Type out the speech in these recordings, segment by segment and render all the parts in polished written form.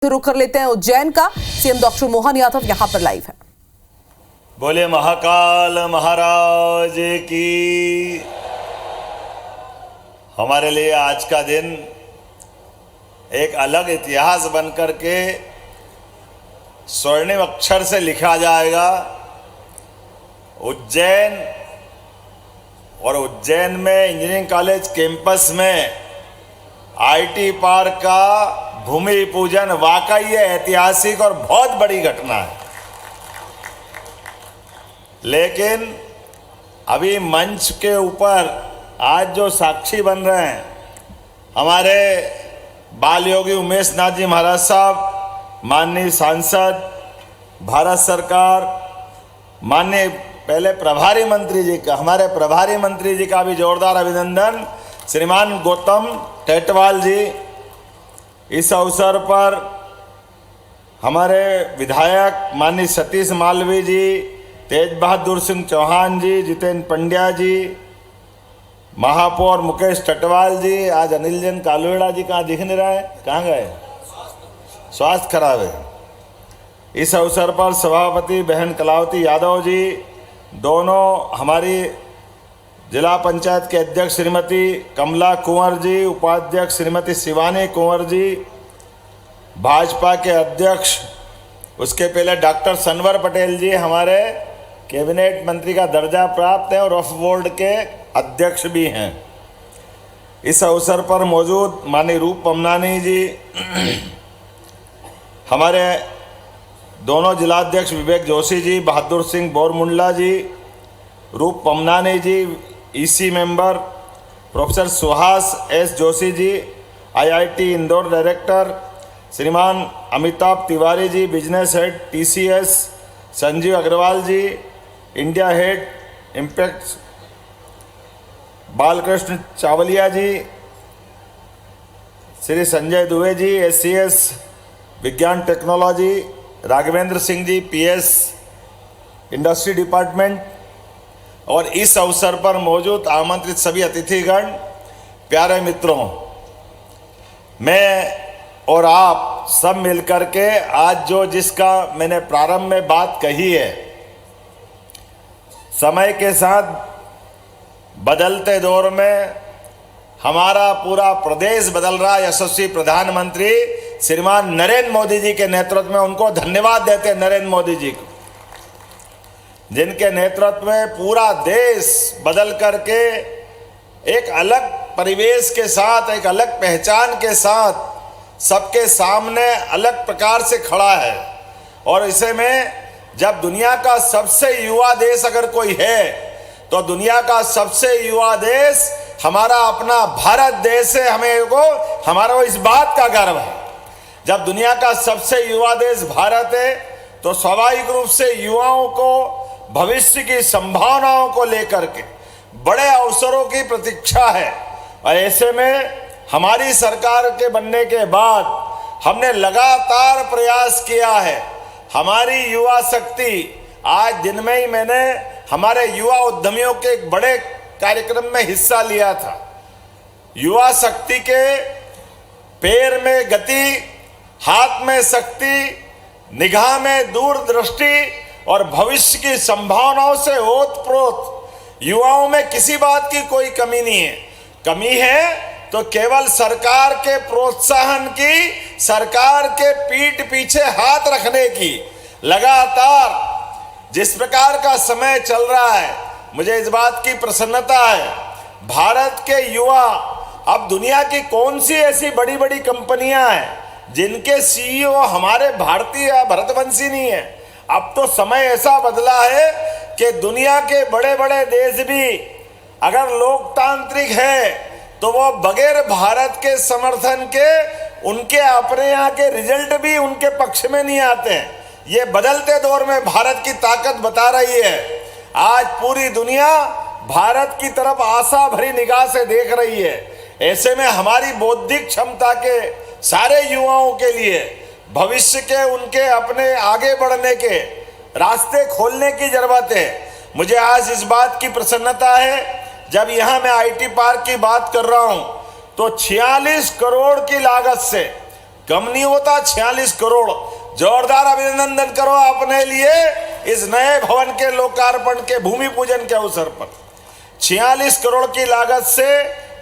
रुख कर लेते हैं उज्जैन का। सीएम डॉक्टर मोहन यादव यहां पर लाइव है। बोले महाकाल महाराज की। हमारे लिए आज का दिन एक अलग इतिहास बनकर के स्वर्णिम अक्षर से लिखा जाएगा। उज्जैन और उज्जैन में इंजीनियरिंग कॉलेज कैंपस में आईटी पार्क का भूमि पूजन वाकई ये ऐतिहासिक और बहुत बड़ी घटना है। लेकिन अभी मंच के ऊपर आज जो साक्षी बन रहे हैं हमारे बाल योगी उमेश नाथ जी महाराज साहब, माननीय सांसद, भारत सरकार, माननीय पहले प्रभारी मंत्री जी का, हमारे प्रभारी मंत्री जी का भी जोरदार अभिनंदन, श्रीमान गौतम टेटवाल जी। इस अवसर पर हमारे विधायक माननीय सतीश मालवीय जी, तेज बहादुर सिंह चौहान जी, जितेंद्र पंड्या जी, महापौर मुकेश टटवाल जी, आज अनिल जैन कालवेड़ा जी कहाँ दिख नहीं रहा है, कहाँ गए, स्वास्थ्य खराब है। इस अवसर पर सभापति बहन कलावती यादव जी, दोनों हमारी जिला पंचायत के अध्यक्ष श्रीमती कमला कुंवर जी, उपाध्यक्ष श्रीमती शिवानी कुंवर जी, भाजपा के अध्यक्ष, उसके पहले डॉक्टर सनवर पटेल जी हमारे कैबिनेट मंत्री का दर्जा प्राप्त है और वक्फ बोर्ड के अध्यक्ष भी हैं। इस अवसर पर मौजूद माननीय रूप पमनानी जी, हमारे दोनों जिलाध्यक्ष Vivek Joshi ji, Bahadur Singh Bormundla ji, Roop Pamnani ji, EC member professor Suhas S Joshi ji, IIT Indore director Shriman Amitabh Tiwari ji, business head TCS Sanjeev Agrawal ji, India head impact Balkrishna Chawaliya ji, Shri Sanjay Dubey ji, SCS विज्ञान technology, Raghavendra Singh ji, PS industry department, और इस अवसर पर मौजूद आमंत्रित सभी अतिथिगण, प्यारे मित्रों, मैं और आप सब मिलकर के आज जो जिसका मैंने प्रारंभ में बात कही है, समय के साथ बदलते दौर में हमारा पूरा प्रदेश बदल रहा है। यशस्वी प्रधानमंत्री श्रीमान नरेंद्र मोदी जी के नेतृत्व में, उनको धन्यवाद देते हैं नरेंद्र मोदी जी को, जिनके नेतृत्व में पूरा देश बदल करके एक अलग परिवेश के साथ, एक अलग पहचान के साथ सबके सामने अलग प्रकार से खड़ा है। और इसे में जब दुनिया का सबसे युवा देश अगर कोई है तो दुनिया का सबसे युवा देश हमारा अपना भारत देश है। हमारा इस बात का गर्व है। जब दुनिया का सबसे युवा देश भारत है तो स्वाभाविक रूप से युवाओं को भविष्य की संभावनाओं को लेकर के बड़े अवसरों की प्रतीक्षा है। और ऐसे में हमारी सरकार के बनने के बाद हमने लगातार प्रयास किया है। हमारी युवा शक्ति, आज दिन में ही मैंने हमारे युवा उद्यमियों के एक बड़े कार्यक्रम में हिस्सा लिया था। युवा शक्ति के पैर में गति, हाथ में शक्ति, निगाह में दूरदृष्टि और भविष्य की संभावनाओं से ओतप्रोत युवाओं में किसी बात की कोई कमी नहीं है। कमी है तो केवल सरकार के प्रोत्साहन की, सरकार के पीठ पीछे हाथ रखने की। लगातार जिस प्रकार का समय चल रहा है, मुझे इस बात की प्रसन्नता है, भारत के युवा, अब दुनिया की कौन सी ऐसी बड़ी बड़ी कंपनियां हैं जिनके सीईओ हमारे भारतीय भारतवंशी नहीं है। अब तो समय ऐसा बदला है कि दुनिया के बड़े बड़े देश भी अगर लोकतांत्रिक है तो वो बगैर भारत के समर्थन के उनके अपने यहाँ के रिजल्ट भी उनके पक्ष में नहीं आते हैं। ये बदलते दौर में भारत की ताकत बता रही है। आज पूरी दुनिया भारत की तरफ आशा भरी निगाह से देख रही है। ऐसे में हमारी बौद्धिक क्षमता के सारे युवाओं के लिए भविष्य के उनके अपने आगे बढ़ने के रास्ते खोलने की जरूरत है। मुझे आज इस बात की प्रसन्नता है, जब यहाँ मैं आईटी पार्क की बात कर रहा हूँ तो 46 करोड़ की लागत से कम नहीं होता। 46 करोड़, जोरदार अभिनंदन करो अपने लिए इस नए भवन के लोकार्पण के भूमि पूजन के अवसर पर। 46 करोड़ की लागत से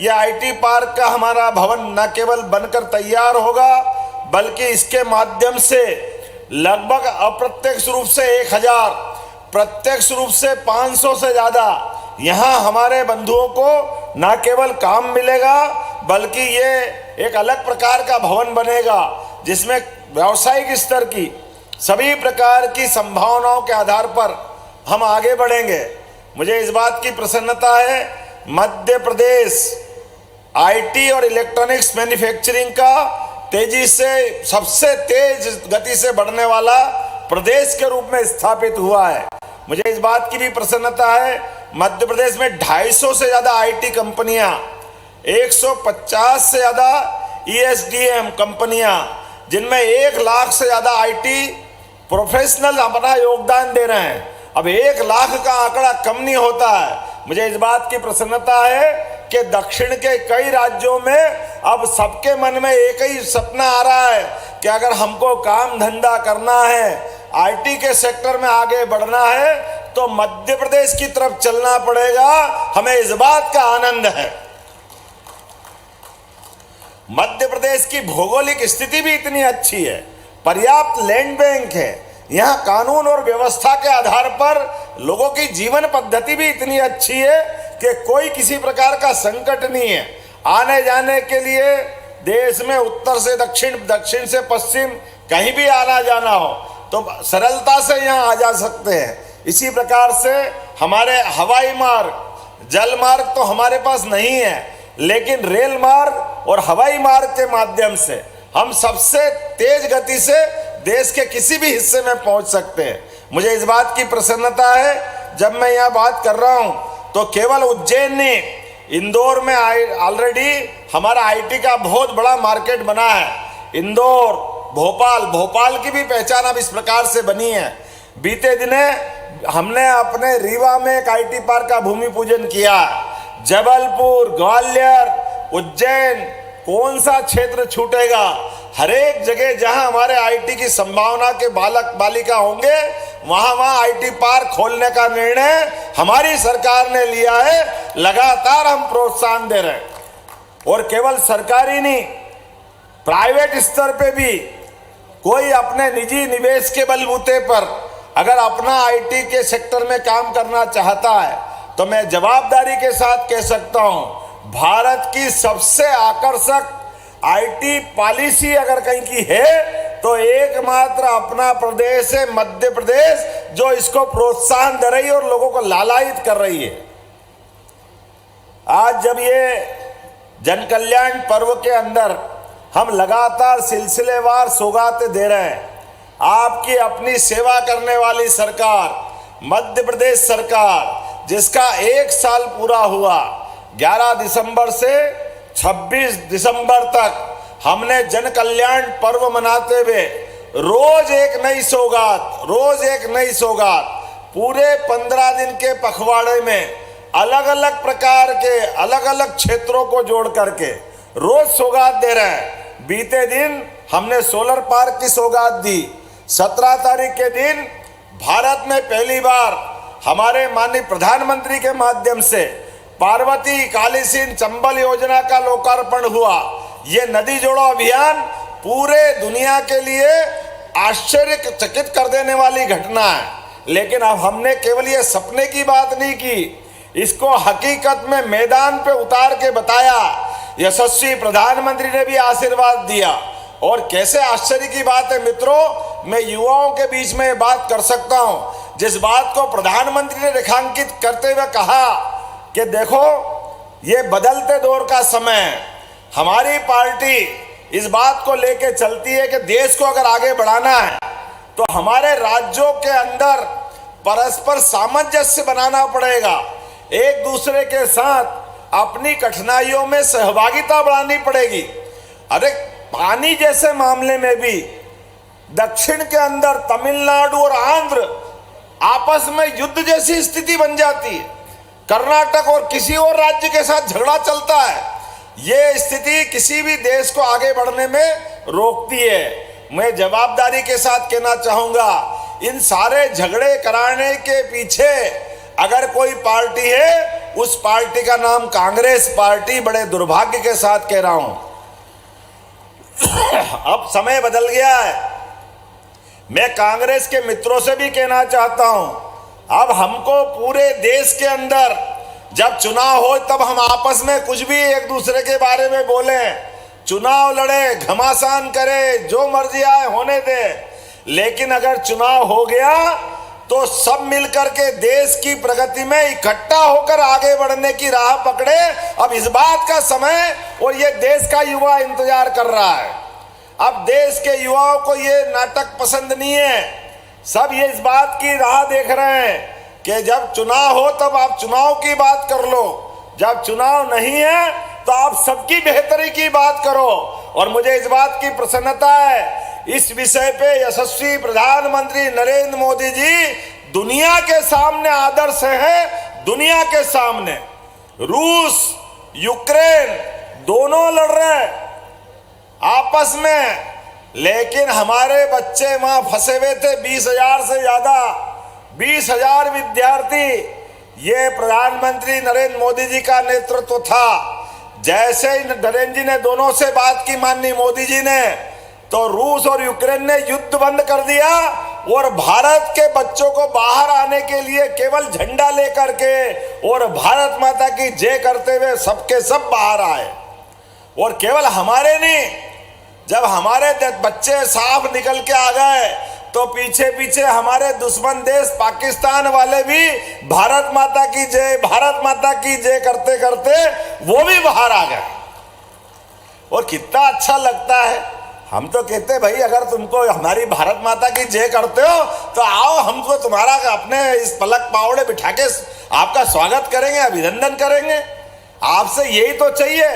यह आईटी पार्क का हमारा भवन न केवल बनकर तैयार होगा, बल्कि इसके माध्यम से लगभग अप्रत्यक्ष रूप से 1000, प्रत्यक्ष रूप से 500 से ज्यादा यहाँ हमारे बंधुओं को न केवल काम मिलेगा, बल्कि ये एक अलग प्रकार का भवन बनेगा जिसमें व्यावसायिक स्तर की सभी प्रकार की संभावनाओं के आधार पर हम आगे बढ़ेंगे। मुझे इस बात की प्रसन्नता है, मध्य प्रदेश आईटी और इलेक्ट्रॉनिक्स मैन्युफैक्चरिंग का तेजी से सबसे तेज गति से बढ़ने वाला प्रदेश के रूप में स्थापित हुआ है। मुझे इस बात की भी प्रसन्नता है, मध्य प्रदेश में 250 से ज्यादा आईटी कंपनियां, 150 से ज्यादा ईएसडीएम कंपनियां, जिनमें 1 लाख से ज्यादा आईटी प्रोफेशनल अपना योगदान दे रहे हैं। अब 1 लाख का आंकड़ा कम नहीं होता है। मुझे इस बात की प्रसन्नता है कि दक्षिण के कई राज्यों में अब सबके मन में एक ही सपना आ रहा है कि अगर हमको काम धंधा करना है, आईटी के सेक्टर में आगे बढ़ना है, तो मध्य प्रदेश की तरफ चलना पड़ेगा। हमें इस बात का आनंद है। मध्य प्रदेश की भौगोलिक स्थिति भी इतनी अच्छी है, पर्याप्त लैंड बैंक है, यहाँ कानून और व्यवस्था के आधार पर लोगों की जीवन पद्धति भी इतनी अच्छी है कि कोई किसी प्रकार का संकट नहीं है। आने जाने के लिए देश में उत्तर से दक्षिण, दक्षिण से पश्चिम कहीं भी आना जाना हो तो सरलता से यहाँ आ जा सकते हैं। इसी प्रकार से हमारे हवाई मार्ग, जल मार्ग तो हमारे पास नहीं है, लेकिन रेल मार्ग और हवाई मार्ग के माध्यम से हम सबसे तेज गति से देश के किसी भी हिस्से में पहुंच सकते हैं। मुझे इस बात की प्रसन्नता है, जब मैं यहाँ बात कर रहा हूँ तो केवल उज्जैन नहीं, इंदौर में ऑलरेडी हमारा आईटी का बहुत बड़ा मार्केट बना है। इंदौर, भोपाल की भी पहचान अब इस प्रकार से बनी है। बीते दिने हमने अपने रीवा में एक आईटी पार्क का भूमि पूजन किया। जबलपुर, ग्वालियर, उज्जैन, कौन सा क्षेत्र छूटेगा? हर एक जगह जहां हमारे आईटी की संभावना के बालक बालिका होंगे, वहां आईटी पार्क खोलने का निर्णय हमारी सरकार ने लिया है। लगातार हम प्रोत्साहन दे रहे हैं। और केवल सरकारी नहीं, प्राइवेट स्तर पे भी कोई अपने निजी निवेश के बलबूते पर अगर अपना आईटी के सेक्टर में काम करना चाहता है, तो मैं जवाबदारी के साथ कह सकता हूं, भारत की सबसे आकर्षक आईटी पॉलिसी अगर कहीं की है तो एकमात्र अपना प्रदेश है, मध्य प्रदेश, जो इसको प्रोत्साहन दे रही है और लोगों को लालायित कर रही है। आज जब ये जन कल्याण पर्व के अंदर हम लगातार सिलसिलेवार सौगातें दे रहे हैं, आपकी अपनी सेवा करने वाली सरकार मध्य प्रदेश सरकार, जिसका 1 साल पूरा हुआ, 11 दिसंबर से 26 दिसंबर तक हमने जन कल्याण पर्व मनाते हुए रोज एक नई सौगात, पूरे 15 दिन के पखवाड़े में अलग अलग प्रकार के अलग अलग क्षेत्रों को जोड़ करके रोज सौगात दे रहे हैं। बीते दिन हमने सोलर पार्क की सौगात दी। 17 तारीख के दिन भारत में पहली बार हमारे माननीय प्रधानमंत्री के माध्यम से पार्वती कालीसिंध चंबल योजना का लोकार्पण हुआ। ये नदी जोड़ो अभियान पूरे दुनिया के लिए आश्चर्यचकित कर देने वाली घटना है। लेकिन अब हमने केवल ये सपने की बात नहीं की, इसको हकीकत में मैदान पे उतार के बताया। यशस्वी प्रधानमंत्री ने भी आशीर्वाद दिया। और कैसे आश्चर्य की बात है मित्रों, मैं युवाओं के बीच में ये बात कर सकता हूं, जिस बात को प्रधानमंत्री ने रेखांकित करते हुए कहा कि देखो ये बदलते दौर का समय है। हमारी पार्टी इस बात को लेके चलती है कि देश को अगर आगे बढ़ाना है तो हमारे राज्यों के अंदर परस्पर सामंजस्य बनाना पड़ेगा, एक दूसरे के साथ अपनी कठिनाइयों में सहभागिता बढ़ानी पड़ेगी। अरे पानी जैसे मामले में भी दक्षिण के अंदर तमिलनाडु और आंध्र आपस में युद्ध जैसी स्थिति बन जाती है। कर्नाटक और किसी और राज्य के साथ झगड़ा चलता है। ये स्थिति किसी भी देश को आगे बढ़ने में रोकती है। मैं जवाबदारी के साथ कहना चाहूंगा, इन सारे झगड़े कराने के पीछे अगर कोई पार्टी है, उस पार्टी का नाम कांग्रेस पार्टी, बड़े दुर्भाग्य के साथ कह रहा हूं। अब समय बदल गया है। मैं कांग्रेस के मित्रों से भी कहना चाहता हूं, अब हमको पूरे देश के अंदर जब चुनाव हो तब हम आपस में कुछ भी एक दूसरे के बारे में बोलें, चुनाव लड़े, घमासान करे, जो मर्जी आए होने दे, लेकिन अगर चुनाव हो गया तो सब मिलकर के देश की प्रगति में इकट्ठा होकर आगे बढ़ने की राह पकड़े। अब इस बात का समय और ये देश का युवा इंतजार कर रहा है। अब देश के युवाओं को ये नाटक पसंद नहीं है। सब ये इस बात की राह देख रहे हैं कि जब चुनाव हो तब आप चुनाव की बात कर लो, जब चुनाव नहीं है तो आप सबकी बेहतरी की बात करो। और मुझे इस बात की प्रसन्नता है, इस विषय पे यशस्वी प्रधानमंत्री नरेंद्र मोदी जी दुनिया के सामने आदर्श हैं। दुनिया के सामने रूस, यूक्रेन दोनों लड़ रहे हैं आपस में, लेकिन हमारे बच्चे वहां फंसे हुए थे। 20,000 से ज्यादा, 20,000 विद्यार्थी। ये प्रधानमंत्री नरेंद्र मोदी जी का नेतृत्व था। जैसे ही नरेंद्र जी ने दोनों से बात की, माननीय मोदी जी ने, तो रूस और यूक्रेन ने युद्ध बंद कर दिया और भारत के बच्चों को बाहर आने के लिए केवल झंडा लेकर के और भारत माता की जय करते हुए सबके सब बाहर आए। और केवल हमारे नहीं, जब हमारे बच्चे साफ निकल के आ गए तो पीछे पीछे हमारे दुश्मन देश पाकिस्तान वाले भी भारत माता की जय, भारत माता की जय करते करते वो भी बाहर आ गए। और कितना अच्छा लगता है। हम तो कहते भाई, अगर तुमको हमारी भारत माता की जय करते हो तो आओ, हमको तुम्हारा अपने इस पलक पावड़े बिठा के आपका स्वागत करेंगे, अभिनंदन करेंगे। आपसे यही तो चाहिए।